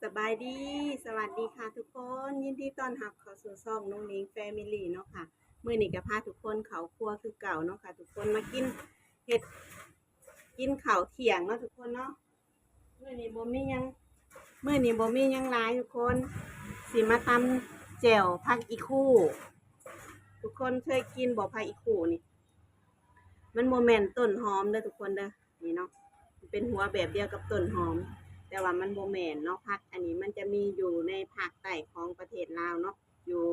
สบายดีสวัสดีค่ะทุกคนยินดีต้อนรับเข้าสู่ช่องนุ้งนิ้งแฟมิลี่เนาะค่ะมื้อนี้ก็พาทุกคนเข้าครัวคือเก่าเนาะค่ะทุกคนมากินเฮ็ดกินข้าวเที่ยงเนาะทุกคนเนาะมื้อนี้บ่มีหยังมื้อนี้บ่มีหยังหลายทุกคนสิมาตำแจ่วผักอีคู่ทุกคนเคยกินบ่ผักอีคู่นี่มันบ่แม่นต้นหอมเด้อทุกคนเด้อนี่เนาะมันเป็นหัวแบบเดียวกับต้นหอม แต่ว่ามันบ่แม่นเนาะผักอันนี้มันจะมีอยู่ในภาคใต้ของประเทศลาวเนาะอยู่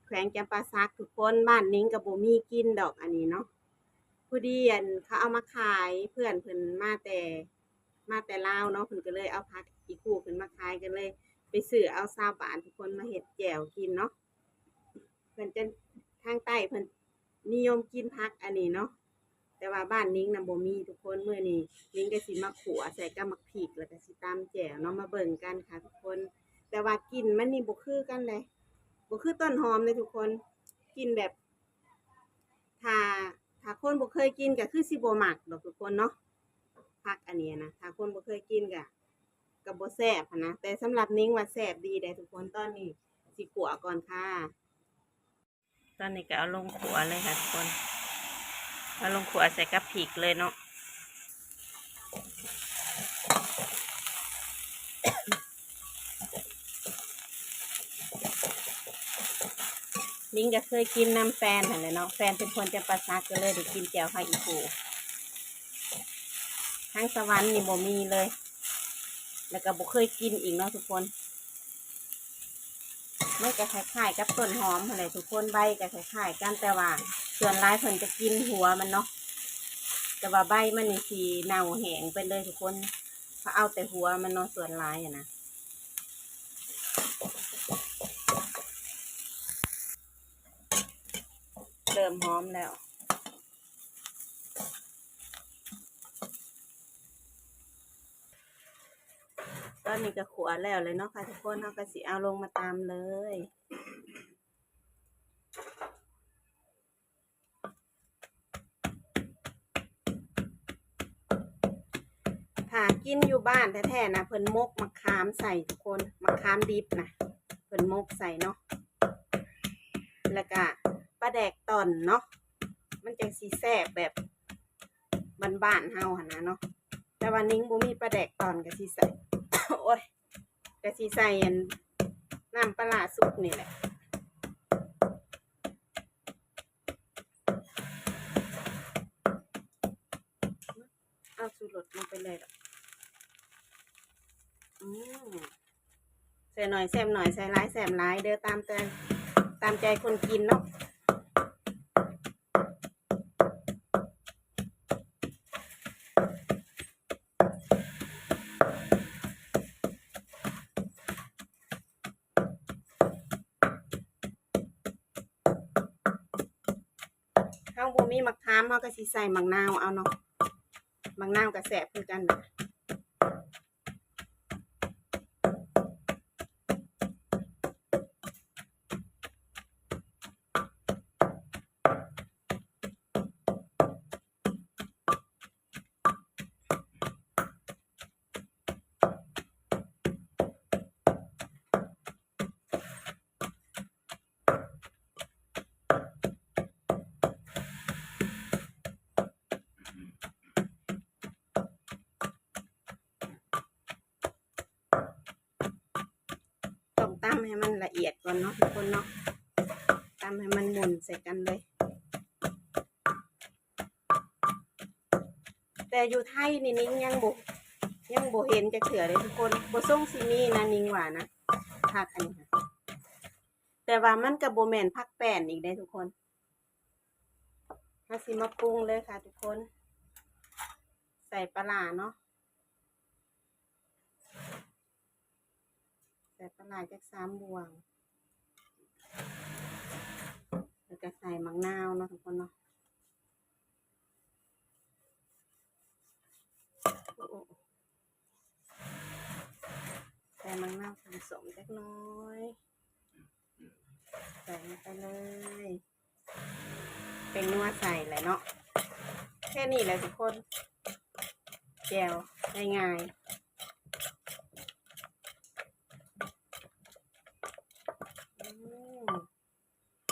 แขวงจำปาสักทุกคนบ้านนิ้งก็บ่มีกินดอกอันนี้เนาะผู้ดีอันเขาเอามาขายเพื่อนเพิ่นมาแต่ลาวเนาะเพิ่นก็เลยเอาผักอีคู่เพิ่นมาขายกันเลยไปซื้อเอา20 บาททุกคนมาเฮ็ดแจ่วกินเนาะเพิ่นจะทางใต้เพิ่นนิยมกินผักอันนี้เนาะ แต่ว่าบ้านนิ้งน่ะบ่มีทุกคนมื้อนี้นิ้งก็สิมาขัวใส่กับมักพริกแล้วก็สิตำแจ่วเนาะมาเบิ่งกันค่ะทุกคนแต่ว่ากลิ่นมันนี่บ่คือกันเลยบ่คือต้นหอมเลยทุกคนกลิ่นแบบถ้าถ้าคนบ่เคยกินก็คือสิบ่มักดอกทุกคนเนาะผักอันนี้นะถ้าคนบ่เคยกินก็บ่แซ่บหั้นนะแต่สำหรับนิ้งว่าแซ่บดีเด้ทุกคนตอนนี้สิขัวก่อนค่ะตอนนี้ก็เอาลงขัวเลยค่ะทุกคนเอาลงขัวใส่กับพริกเลยเนาะนิ้งก็เคยกินน้ำแฟนหั่นแหละเนาะแฟนเป็นคนจำปาสักก็เลยได้กินแจ่วผักอีปูทั้งสวรรค์นี่บ่มีเลยแล้วก็บ่เคยกินอีกเนาะทุกคนมันก็คล้ายๆกับต้นหอมหั่นแหละทุกคนใบก็คล้ายๆกันแต่ว่าส่วนหลายเพิ่นจะกินหัวมันเนาะแต่ว่าใบมันนี่สิเน่าแห้งไปเลยทุกคนเขาเอาแต่หัวมันเนาะส่วนหลายอ่ะนะเริ่มหอมแล้วตอนนี้ก็ขัวแล้วเลยเนาะค่ะทุกคนเราก็สิเอาลงมาตามเลยถ้ากินอยู่บ้านแท้ๆนะเพิ่นมกมะขามใส่ทุกคนมะขามดิบนะเพิ่นมกใส่เนาะแล้วก็ปลาแดกต่อนเนาะมันจังสิแซ่บแบบบ้านๆเฮาหั่นนะเนาะแต่ว่านิ้งบ่มีปลาแดกต่อนก็สิใส่ โอ้ยก็สิใส่น้ำปลาร้าสุกนี่แหละเอาสูตรลดลงไปเลยใส่หน่อยแซ่บหน่อยใส่หลายแซ่บหลายเด้อตามใจคนกินเนาะเฮาบ่มีมะขามเฮาก็สิใส่มะนาวเอาเนาะมะนาวก็แซ่บคือกันนะต้องตำให้มันละเอียดก่อนเนาะทุกคนเนาะตำให้มันหมุนใส่กันเลยแต่อยู่ไทยนี่นิ้งยังบ่เห็นจะเถื่อเลยทุกคนบ่ส่งสิมีนะนิ้งว่านะผักอันนี้ค่ะแต่ว่ามันก็บ่แม่นผักแป้นอีกได้ทุกคนมาสิมาปรุงเลยค่ะทุกคนใส่ปลาร้าเนาะใส่ปลาร้าจาก3 บวงแล้วก็ใส่มะนาวเนาะทุกคนเนาะใส่มะนาวผสมเล็กน้อยใส่ไปเลยเป็นนัวใส่เลยเนาะแค่นี้แหละทุกคนแจ่วง่าย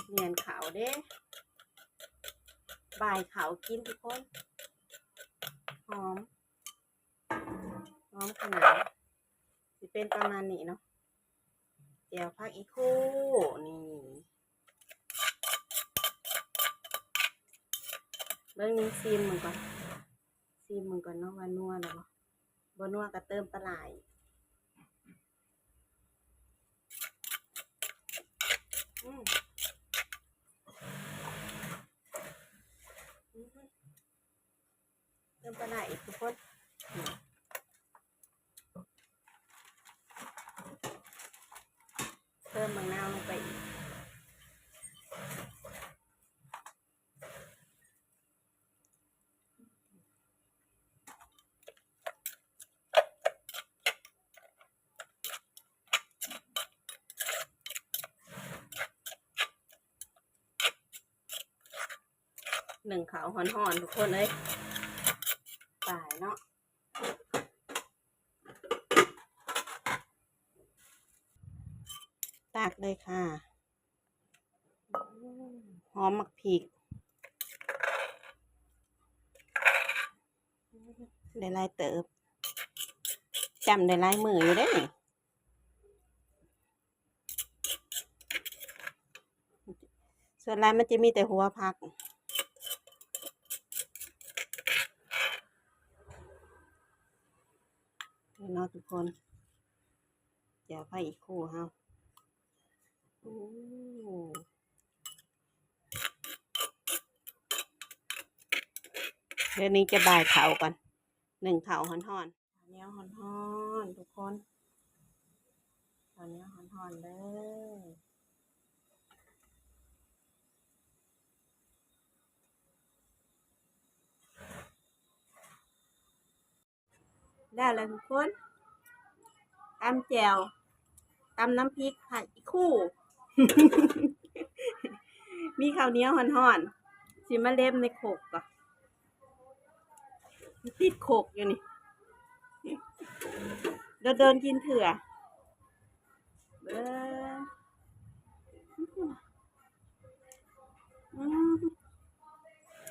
เมียนขาวเด้บ่ายขาวกินทุกคนหอมขนาดจะเป็นประมาณนี้เนาะเดี๋ยวพักอีกคู่นี่เรื่องนี้ซีมมึงก่อนเนาะว่านัวหรือบ่นัวก็เติมปลาไหลเติมปลาไหลอีกทุกคนเติมมะนาวลงไปอีกหนึ่งขาวห่อนๆทุกคนเลยตายเนาะตักเลยค่ะหอมมักพริกได้ลายเติบจำได้ลายมืออยู่ได้ส่วนลายมันจะมีแต่หัวผักเนาะทุกคนเดี๋ยวไปอีกคู่เฮาเดี๋ยวนี้จะบ่ายเข่าก่อนหนึ่งเข่าห่อนๆเนี้ยห่อนๆทุกคนตอนนี้ห่อนๆเลยได้แล้วทุกคนตำแจ่วตำน้ำพริกผัดอีกคู่ มีข้าวเหนียวห่อนๆสิมาเล็บในโขกก่อนติดโขกอยู่นี่เดินกินเถื่อ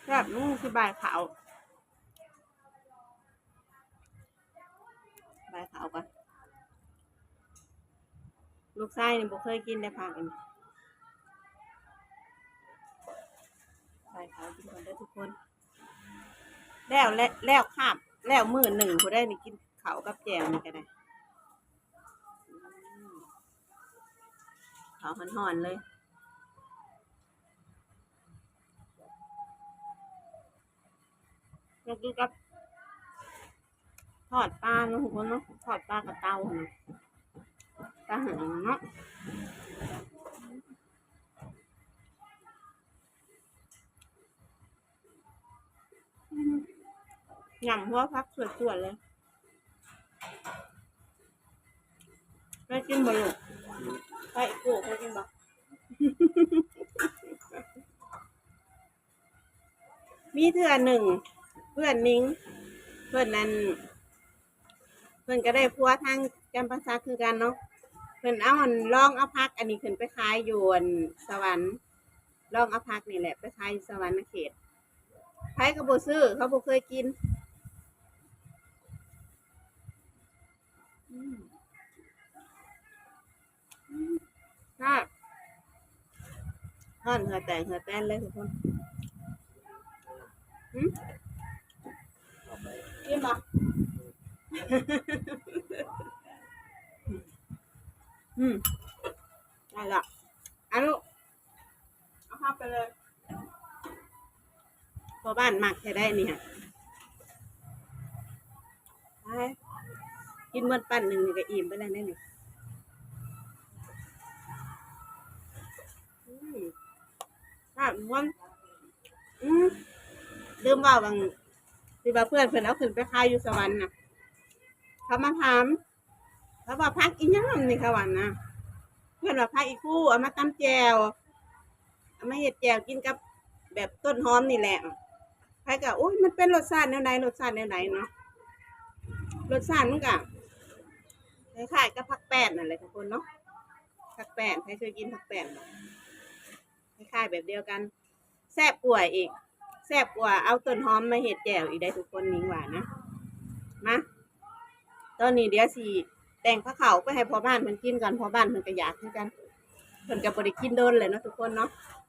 แบบนู้นคือใบขาวก่อนลูกไส้เนี่ยบ่เคยกินได้ผักอันใบขาวกินก่อนได้ทุกคนแล้วข้ามแล้วมื้อหนึ่งผู้ได้นี่กินข้าวกับแจ่วนี่ก็ได้ข้าวห่อนๆเลยแล้วกินกับทอดปลาเนาะทุกคนเนาะทอดปลากับเตาปลาหางเนาะยำหัวพักสวยๆเลยได้กินบ่ลูกไปกูเคยกินบ่ มีเถื่อหนึ่งเพื่อนนิ้งเพื่อนนั้นเพื่อนก็ได้พัวทางจำปาสักคือกันเนาะเพื่อนเอาลองเอาพักอันนี้ขึ้นไปขายอยู่สวรรค์ลองเอาพักนี่แหละไปขายอยู่สวรรค์เขตใครก็บ่ซื้อเขาบ่เคยกินถ้าท่อนเหือแต่เลยทุกคนกินบ่ได้ละเอาลูกเอาเข้าไปเลยพอบ้านหมักใช้ได้นี่ฮะไปกินเมื่อปั่นหนึ่งนี่ก็อิ่มไปแล้วนี่มันลืมว่าบางที่ว่าเพื่อนเอาขึ้นไปขายอยู่สวรรค์น่ะเขามาถามเขาว่าพักอีหยังนี่เขาว่านะเพื่อนว่าพักอีคู่เอามาตำแจ่วเอามาเห็ดแจ่วกินกับแบบต้นหอมนี่แหละใครก็โอ้ยมันเป็นรสชาติแนวไหนเนาะรสชาติมันก็คล้ายๆกับผักแป้นนั่นแหละทุกคนเนาะผักแป้นใครเคยกินผักแป้นค ล้ายๆแบบเดียวกันแซ่บกว่าอีกแซ่บกว่าเอาต้นหอมมาเฮ็ดแจ่วอีกได้ทุกคนนิ่งว่านะมาตอนนี้เดี๋ยวสิแต่งผ้าขาวไปให้พ่อบ้านเพิ่นกินก่อนพ่อบ้านเพิ่นก็อยากคือกันเพิ่นก็บ่ได้กินโดนเลยเนาะทุกคนเนาะ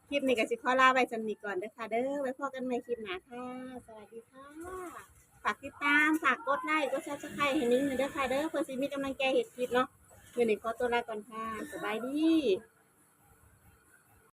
คลิปนี้ก็สิขอลาไว้ส่ำนี้ก่อนเด้อค่ะเด้อไว้พบกันใหม่คลิปหน้าค่ะสวัสดีค่ะฝากติดตามฝากกดไลค์กด Subscribe ให้นิ้งหน่อยเด้อค่ะเด้อเพื่อสิมีกำลังใจเฮ็ดคลิปเนาะมื้อนี้ขอตัวลาก่อนค่ะสบายดี